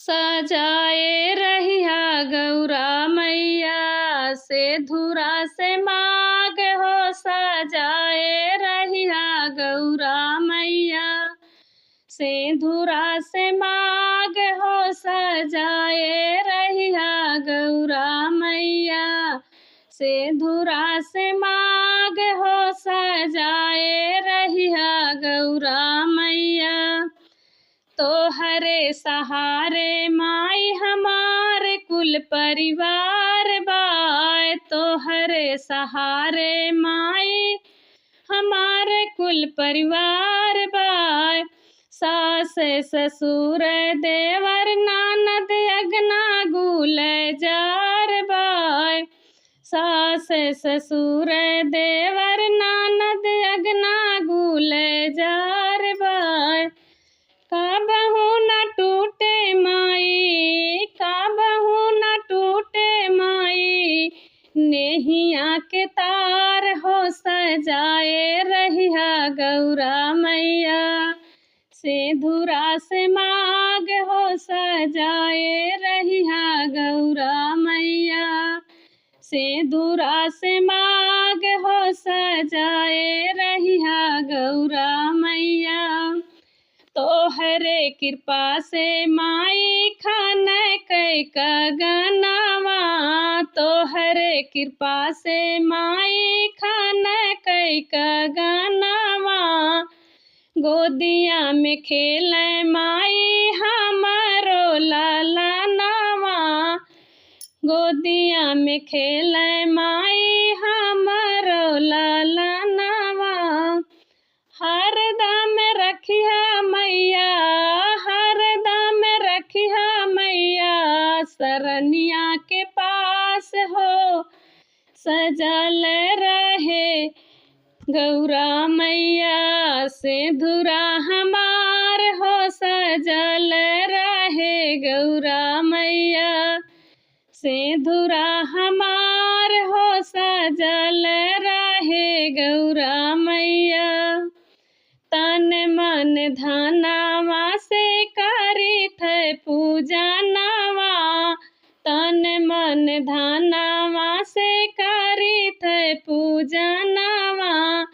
सजाए रहिया गौरा मैया सिंदूरा से मांग हो। सजाए रहिया गौरा मैया सिंदूरा से मांग हो। सजाए रहिया गौरा मैया सिंदूरा से मांग हो। सजाए रहिया गौरा मैया तोहरे सहारे माई हमारे कुल परिवार बाय। तोहरे सहारे माई हमारे कुल परिवार बाय। सास ससुर देवर ननद अगना गुल जार बाय। सास ससुर देवर ननद अगना गुल जार बाय। काबहू न टूटे माई काबहू न टूटे माई नेहिया के तार हो। सजाए रहिया गौरा मैया सिंदूरा से मांग हो। सजाए रहिया गौरा मैया सिंदूरा से मांग हो। सजाए रहिया गौरा मैया तोहरे कृपा से माई खान कई गनावा। तोहरे कृपा से माई खान कई गनावा। गोदिया में खेले माई हमारो लालनावा। गोदिया में खेले माई हमारो लालनावा। हरदम रखिया मैया हरदम रखिया मैया सरनिया के पास हो। सजल रहे गौरा मैया सिंदूरा हमार हो। सजल रहे गौरा मैया सिंदूरा हमार हो। सजल रहे गौरा मैया तन मन धनवा से करी थे पूजा नवा। तन मन धनवा से करी थे पूजा नवा।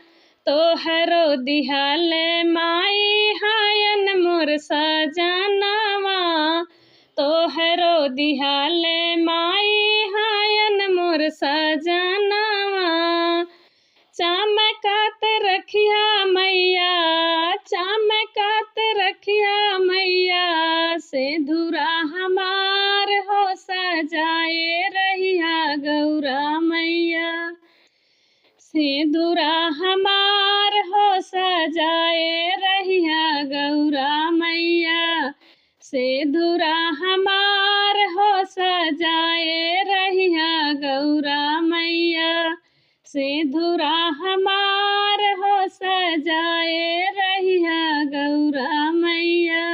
तोहरो दिहाल माई हायन मोर सजनवा। तोहरो दिहाल माई हायन मोर सजनवा। चमकत रखिया मैया चमकत रखिया मैया सिंदूरा हमार हो। सजाए रहिया गौरा मैया सिंदूरा हमार हो। सजाए रहिया गौरा मैया सिंदूरा हमार हो। सजाए रहिया गौरा मैया सिंदूरा हमार हो। सजाए रहिया गौरा मैया।